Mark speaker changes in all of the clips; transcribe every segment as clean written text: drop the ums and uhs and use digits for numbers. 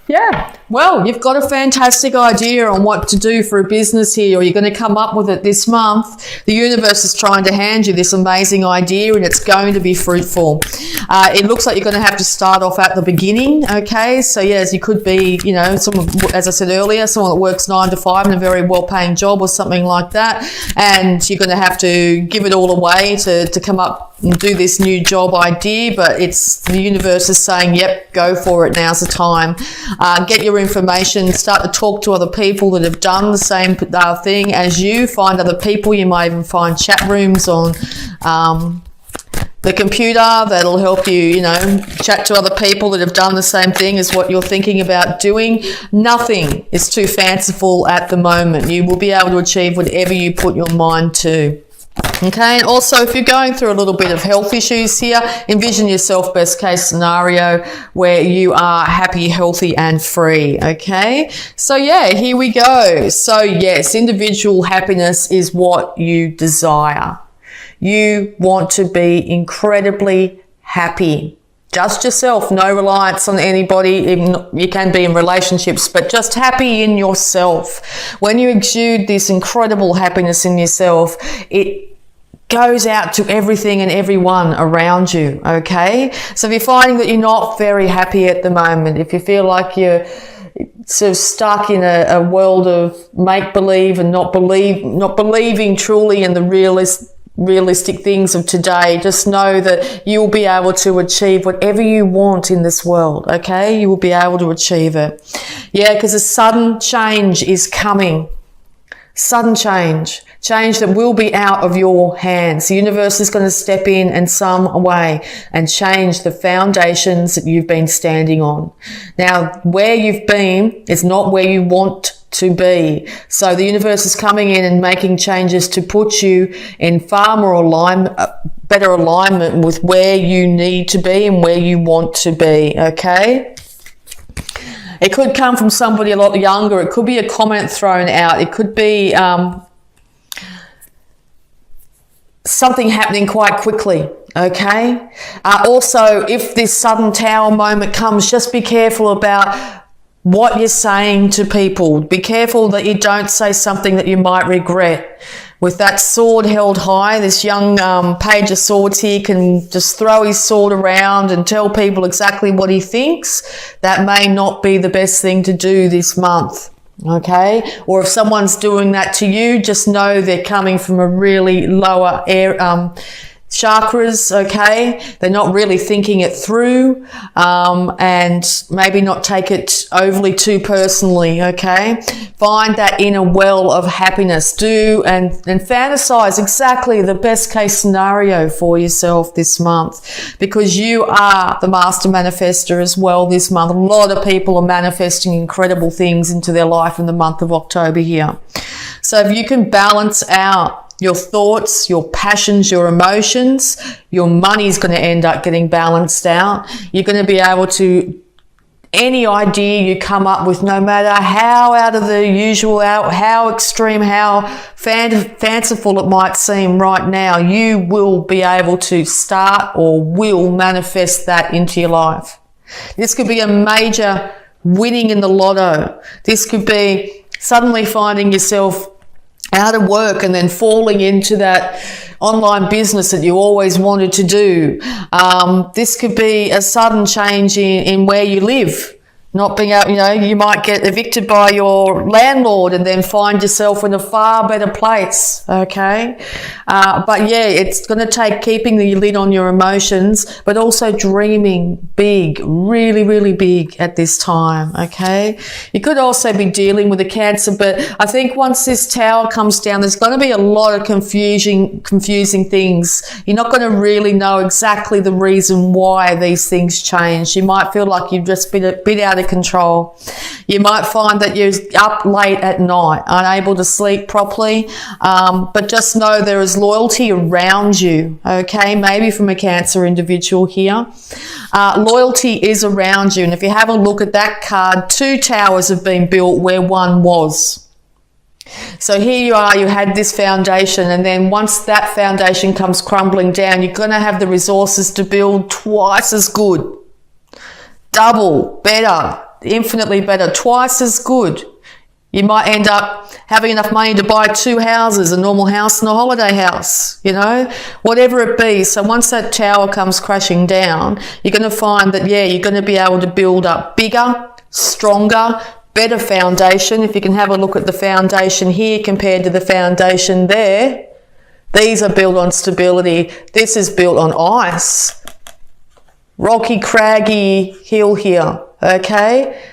Speaker 1: Yeah, well, you've got a fantastic idea on what to do for a business here, or you're going to come up with it this month. The universe is trying to hand you this amazing idea, and it's going to be fruitful. It looks like you're going to have to start off at the beginning, okay? So, yes, you could be, someone, as I said earlier, someone that works 9 to 5 in a very well-paying job or something like that, and you're going to have to give it all away to come up and do this new job idea, but it's the universe is saying, yep, go for it, now's the time. Get your information, start to talk to other people that have done the same thing as you, find other people. You might even find chat rooms on the computer that'll help you, chat to other people that have done the same thing as what you're thinking about doing. Nothing is too fanciful at the moment. You will be able to achieve whatever you put your mind to. Okay, and also if you're going through a little bit of health issues here, envision yourself best case scenario where you are happy, healthy and free. Okay, so yeah, here we go. So yes, individual happiness is what you desire. You want to be incredibly happy. Just yourself, no reliance on anybody. You can be in relationships, but just happy in yourself. When you exude this incredible happiness in yourself, it goes out to everything and everyone around you, okay? So if you're finding that you're not very happy at the moment, if you feel like you're sort of stuck in a world of make-believe and not believing truly in the realistic things of today, just know that you will be able to achieve whatever you want in this world, okay? You will be able to achieve it. Yeah, because a sudden change is coming. Sudden change that will be out of your hands. The universe is going to step in some way and change the foundations that you've been standing on. Now, where you've been is not where you want to be. So the universe is coming in and making changes to put you in far more better alignment with where you need to be and where you want to be, okay? It could come from somebody a lot younger. It could be a comment thrown out. It could be something happening quite quickly, okay? Also, if this sudden tower moment comes, just be careful about what you're saying to people. Be careful that you don't say something that you might regret. With that sword held high, this young page of swords here can just throw his sword around and tell people exactly what he thinks. That may not be the best thing to do this month, okay? Or if someone's doing that to you, just know they're coming from a really lower chakras, okay? They're not really thinking it through, and maybe not take it overly too personally, okay? Find that inner well of happiness. Do and fantasize exactly the best case scenario for yourself this month, because you are the master manifester as well this month. A lot of people are manifesting incredible things into their life in the month of October here. So if you can balance out your thoughts, your passions, your emotions, your money's going to end up getting balanced out. You're going to be able to, any idea you come up with, no matter how out of the usual, how extreme, how fanciful it might seem right now, you will be able to start or will manifest that into your life. This could be a major winning in the lotto. This could be suddenly finding yourself out of work and then falling into that online business that you always wanted to do. This could be a sudden change in where you live. Not being able, you might get evicted by your landlord and then find yourself in a far better place, okay? But yeah, it's going to take keeping the lid on your emotions, but also dreaming big, really, really big at this time, okay? You could also be dealing with a Cancer, but I think once this tower comes down, there's going to be a lot of confusing things. You're not going to really know exactly the reason why these things change. You might feel like you've just been a bit out of control. You might find that you're up late at night, unable to sleep properly, but just know there is loyalty around you, okay? Maybe from a Cancer individual here. Loyalty is around you, and if you have a look at that card, 2 towers have been built where one was. So here you are, you had this foundation, and then once that foundation comes crumbling down, you're going to have the resources to build twice as good, double, better, infinitely better, twice as good. You might end up having enough money to buy 2 houses, a normal house and a holiday house, you know, whatever it be. So once that tower comes crashing down, you're going to find that, yeah, you're going to be able to build up bigger, stronger, better foundation. If you can have a look at the foundation here compared to the foundation there, these are built on stability. This is built on ice. Rocky, craggy hill here, okay?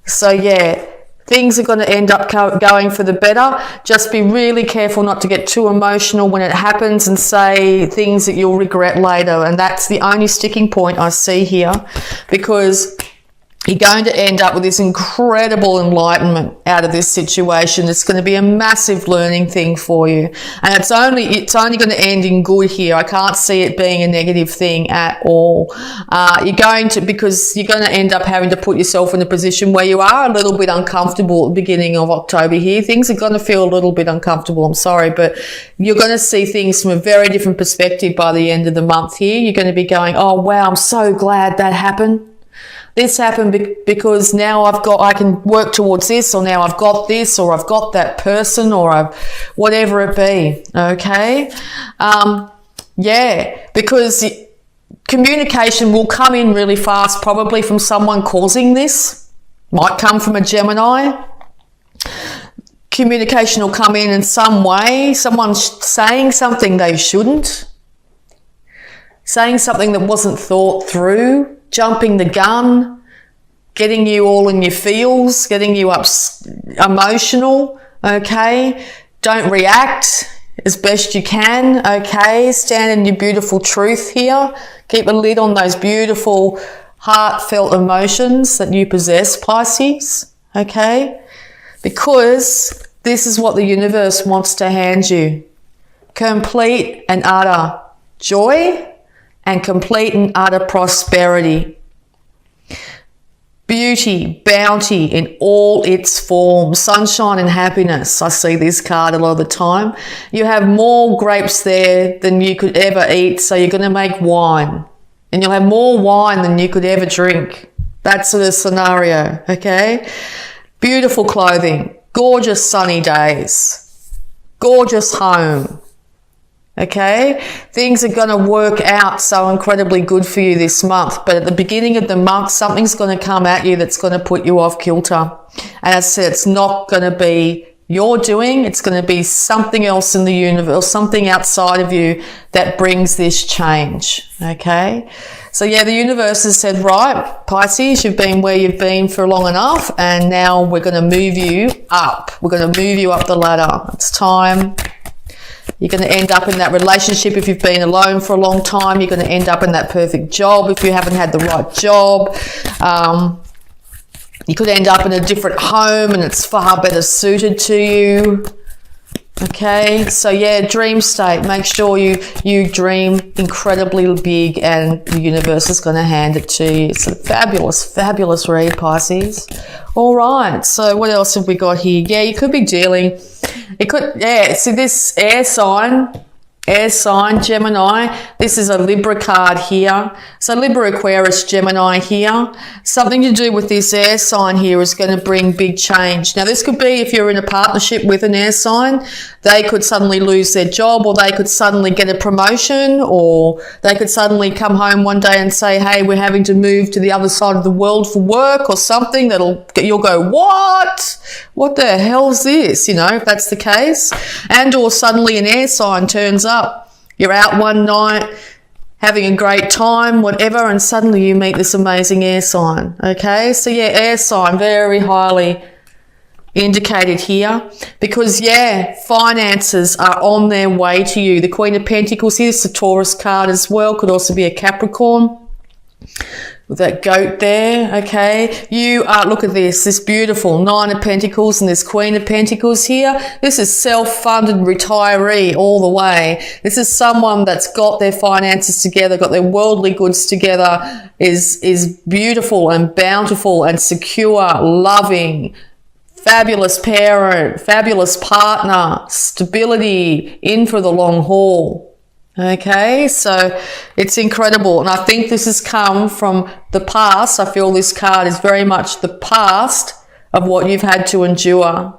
Speaker 1: So, yeah. Things are going to end up going for the better. Just be really careful not to get too emotional when it happens and say things that you'll regret later. And that's the only sticking point I see here, because you're going to end up with this incredible enlightenment out of this situation. It's going to be a massive learning thing for you. And it's only going to end in good here. I can't see it being a negative thing at all. Because you're going to end up having to put yourself in a position where you are a little bit uncomfortable at the beginning of October here. Things are going to feel a little bit uncomfortable. I'm sorry, but you're going to see things from a very different perspective by the end of the month here. You're going to be going, oh, wow, I'm so glad that happened. This happened because now I can work towards this, or now I've got this, or I've got that person, or whatever it be, okay? Yeah, because communication will come in really fast, probably from someone causing this. Might come from a Gemini. Communication will come in some way, someone saying something they shouldn't, saying something that wasn't thought through, jumping the gun, getting you all in your feels, getting you up emotional, okay? Don't react as best you can, okay? Stand in your beautiful truth here. Keep a lid on those beautiful, heartfelt emotions that you possess, Pisces, okay? Because this is what the universe wants to hand you. Complete and utter joy and complete and utter prosperity. Beauty, bounty in all its forms, sunshine and happiness. I see this card a lot of the time. You have more grapes there than you could ever eat, so you're going to make wine. And you'll have more wine than you could ever drink. That sort of scenario, okay? Beautiful clothing, gorgeous sunny days, gorgeous home. Okay, things are going to work out so incredibly good for you this month. But at the beginning of the month, something's going to come at you that's going to put you off kilter. And as I said, it's not going to be your doing. It's going to be something else in the universe, something outside of you that brings this change. Okay, so yeah, the universe has said, right, Pisces, you've been where you've been for long enough, and now we're going to move you up. We're going to move you up the ladder. It's time. You're going to end up in that relationship if you've been alone for a long time. You're going to end up in that perfect job if you haven't had the right job. You could end up in a different home and it's far better suited to you. Okay, so yeah, dream state. Make sure you dream incredibly big and the universe is going to hand it to you. It's a fabulous, fabulous read, Pisces. All right, so what else have we got here? Yeah, you could be dealing... see this air sign, Gemini. This is a Libra card here. So Libra, Aquarius, Gemini here. Something to do with this air sign here is going to bring big change. Now, this could be if you're in a partnership with an air sign, they could suddenly lose their job, or they could suddenly get a promotion, or they could suddenly come home one day and say, hey, we're having to move to the other side of the world for work or something. You'll go, what? What the hell's this? You know, if that's the case. And or suddenly an air sign turns up. You're out one night having a great time, whatever, and suddenly you meet this amazing air sign. Okay, so yeah, air sign, very highly indicated here, because yeah, finances are on their way to you. The Queen of Pentacles, here's the Taurus card as well, could also be a Capricorn with that goat there. Okay, you are, look at this beautiful Nine of Pentacles and this Queen of Pentacles here. This is self-funded retiree all the way. This is someone that's got their finances together, got their worldly goods together, is beautiful and bountiful and secure, loving, fabulous parent, fabulous partner, stability, in for the long haul. Okay, so it's incredible. And I think this has come from the past. I feel this card is very much the past of what you've had to endure.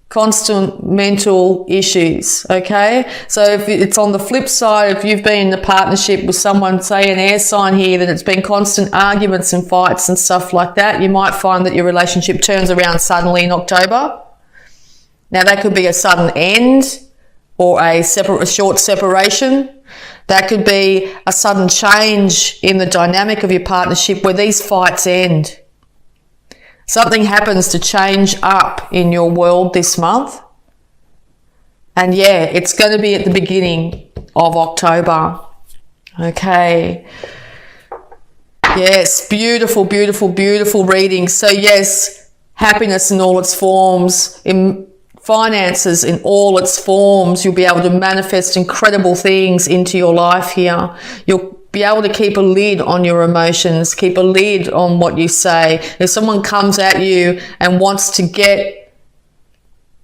Speaker 1: Constant mental issues, okay? So if it's on the flip side, if you've been in a partnership with someone, say an air sign here, then it's been constant arguments and fights and stuff like that, you might find that your relationship turns around suddenly in October. Now that could be a sudden end or a short separation. That could be a sudden change in the dynamic of your partnership where these fights end. Something happens to change up in your world this month. And yeah, it's going to be at the beginning of October. Okay. Yes, beautiful, beautiful, beautiful reading. So yes, happiness in all its forms, in finances in all its forms. You'll be able to manifest incredible things into your life here. You'll be able to keep a lid on your emotions, keep a lid on what you say. If someone comes at you and wants to get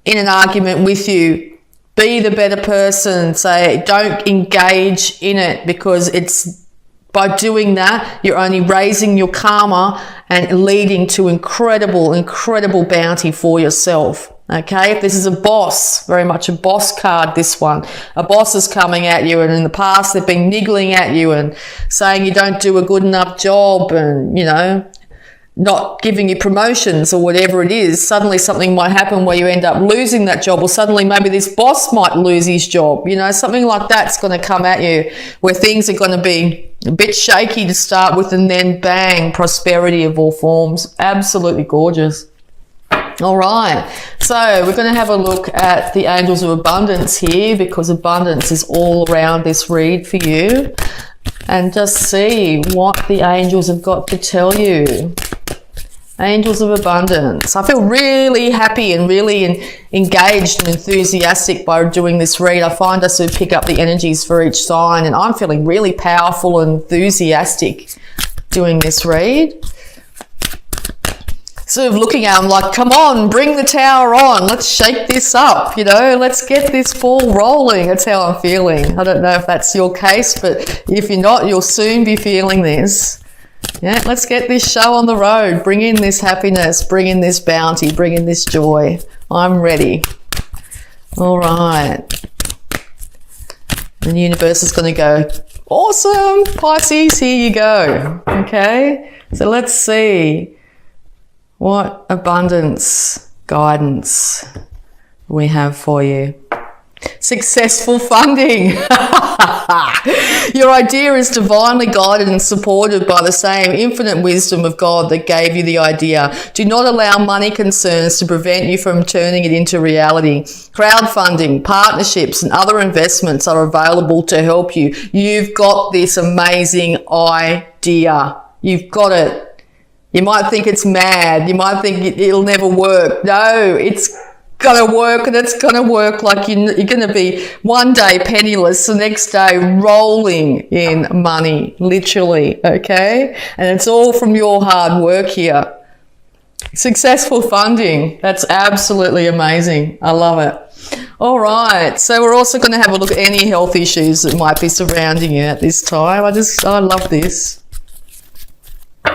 Speaker 1: in an argument with you, be the better person. Say, don't engage in it, because it's by doing that, you're only raising your karma and leading to incredible, incredible bounty for yourself. Okay, if this is a boss, very much a boss card, this one. A boss is coming at you, and in the past they've been niggling at you and saying you don't do a good enough job and, you know, not giving you promotions or whatever it is. Suddenly something might happen where you end up losing that job, or suddenly maybe this boss might lose his job. You know, something like that's going to come at you where things are going to be a bit shaky to start with, and then bang, prosperity of all forms. Absolutely gorgeous. All right, so we're going to have a look at the angels of abundance here, because abundance is all around this read for you, and just see what the angels have got to tell you. Angels of abundance. I feel really happy and really engaged and enthusiastic by doing this read. I find I sort of pick up the energies for each sign, and I'm feeling really powerful and enthusiastic doing this read. Sort of looking at them like, come on, bring the tower on. Let's shake this up, you know. Let's get this ball rolling. That's how I'm feeling. I don't know if that's your case, but if you're not, you'll soon be feeling this. Yeah, let's get this show on the road. Bring in this happiness. Bring in this bounty. Bring in this joy. I'm ready. All right. And the universe is going to go, awesome, Pisces, here you go. Okay, so let's see what abundance guidance we have for you. Successful funding. Your idea is divinely guided and supported by the same infinite wisdom of God that gave you the idea. Do not allow money concerns to prevent you from turning it into reality. Crowdfunding, partnerships, and other investments are available to help you. You've got this amazing idea. You've got it. You might think it's mad. You might think it'll never work. No, it's going to work, and it's going to work like you're going to be one day penniless, the next day rolling in money, literally, okay? And it's all from your hard work here. Successful funding. That's absolutely amazing. I love it. All right. So we're also going to have a look at any health issues that might be surrounding you at this time. I love this.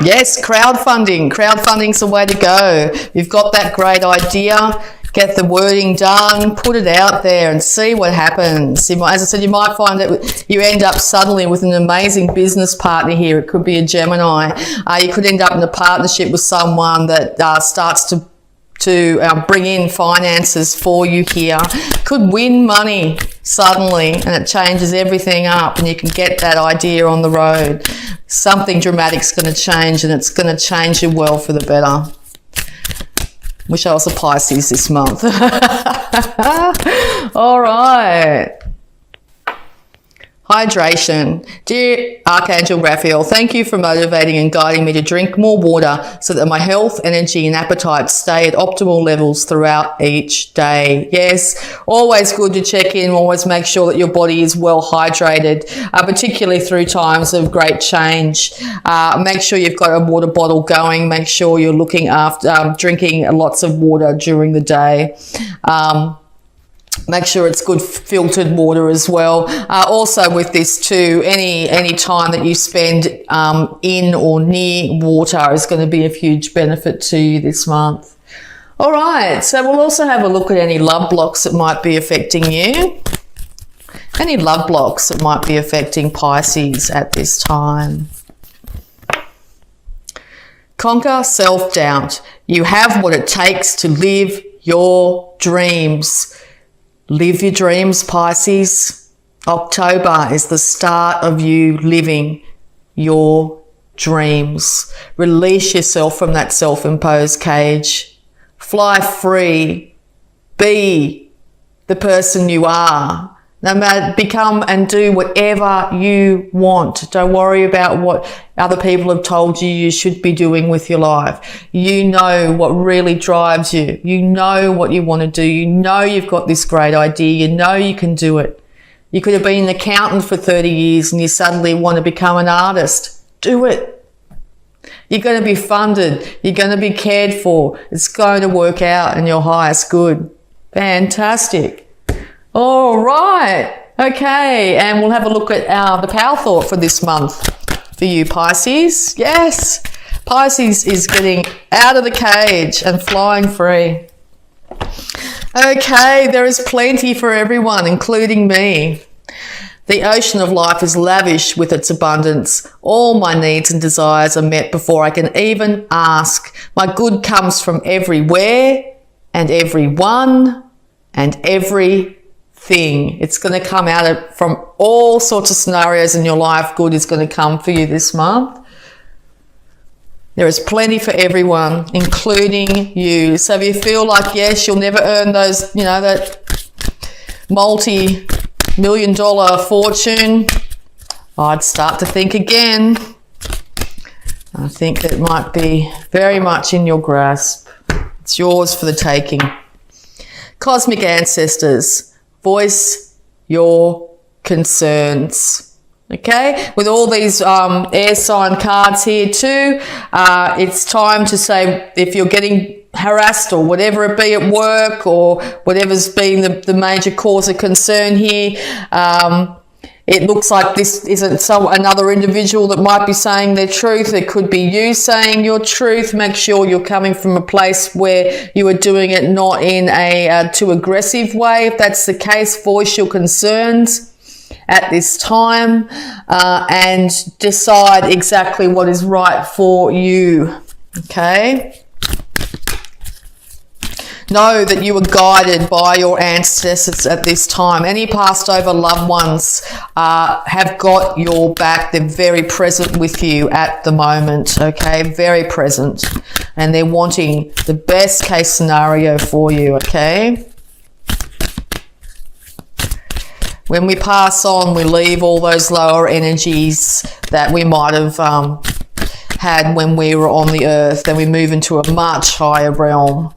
Speaker 1: Yes, crowdfunding. Crowdfunding's the way to go. You've got that great idea. Get the wording done, put it out there and see what happens. As I said, you might find that you end up suddenly with an amazing business partner here. It could be a Gemini. You could end up in a partnership with someone that starts to bring in finances for you here. Could win money suddenly, and it changes everything up, and you can get that idea on the road. Something dramatic's going to change, and it's going to change your world for the better. Wish I was a Pisces this month. All right. Hydration. Dear Archangel Raphael, thank you for motivating and guiding me to drink more water so that my health, energy and appetite stay at optimal levels throughout each day. Yes, always good to check in, always make sure that your body is well hydrated, particularly through times of great change. Make sure you've got a water bottle going. Make sure you're looking after drinking lots of water during the day. Make sure it's good filtered water as well. Also with this too, any time that you spend in or near water is going to be of huge benefit to you this month. All right, so we'll also have a look at any love blocks that might be affecting you. Any love blocks that might be affecting Pisces at this time. Conquer self-doubt. You have what it takes to live your dreams. Live your dreams, Pisces. October is the start of you living your dreams. Release yourself from that self-imposed cage. Fly free. Be the person you are. No matter, become and do whatever you want. Don't worry about what other people have told you should be doing with your life. You know what really drives you. You know what you want to do. You know you've got this great idea. You know you can do it. You could have been an accountant for 30 years and you suddenly want to become an artist. Do it. You're going to be funded. You're going to be cared for. It's going to work out in your highest good. Fantastic. All right. Okay. And we'll have a look at the power thought for this month for you, Pisces. Yes. Pisces is getting out of the cage and flying free. Okay. There is plenty for everyone, including me. The ocean of life is lavish with its abundance. All my needs and desires are met before I can even ask. My good comes from everywhere and everyone and everything. It's going to come out from all sorts of scenarios in your life. Good is going to come for you this month. There is plenty for everyone, including you. So if you feel like, yes, you'll never earn those, that multi-million-dollar fortune, I'd start to think again. I think that might be very much in your grasp. It's yours for the taking. Cosmic ancestors, voice your concerns. Okay, with all these air sign cards here too, it's time to say if you're getting harassed or whatever it be at work or whatever's been the major cause of concern here, it looks like this isn't another individual that might be saying their truth. It could be you saying your truth. Make sure you're coming from a place where you are doing it not in a too aggressive way. If that's the case, voice your concerns at this time and decide exactly what is right for you. Okay? Know that you are guided by your ancestors at this time. Any passed over loved ones have got your back. They're very present with you at the moment, okay? Very present. And they're wanting the best case scenario for you, okay? When we pass on, we leave all those lower energies that we might have had when we were on the earth, and we move into a much higher realm.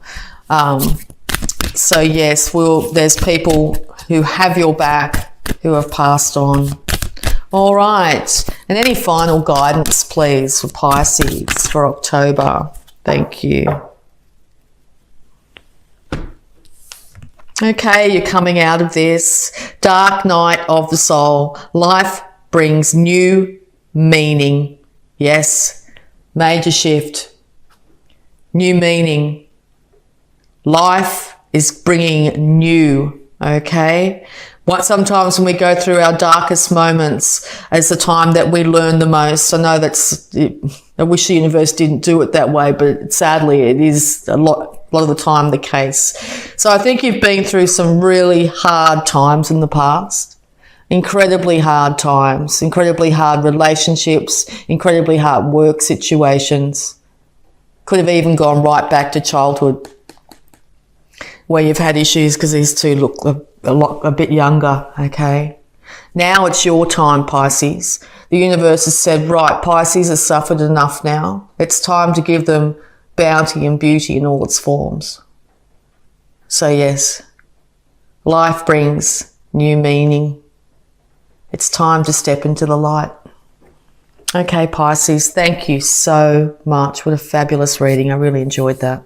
Speaker 1: So yes, there's people who have your back who have passed on. All right. And any final guidance, please, for Pisces for October? Thank you. Okay, you're coming out of this. Dark night of the soul. Life brings new meaning. Yes, major shift. New meaning. Life is bringing new, okay? Sometimes when we go through our darkest moments is the time that we learn the most. I know I wish the universe didn't do it that way, but sadly it is a lot of the time the case. So I think you've been through some really hard times in the past. Incredibly hard times, incredibly hard relationships, incredibly hard work situations. Could have even gone right back to childhood, where you've had issues because these two look a bit younger, okay? Now it's your time, Pisces. The universe has said, right, Pisces has suffered enough now. It's time to give them bounty and beauty in all its forms. So yes, life brings new meaning. It's time to step into the light. Okay, Pisces, thank you so much. What a fabulous reading. I really enjoyed that.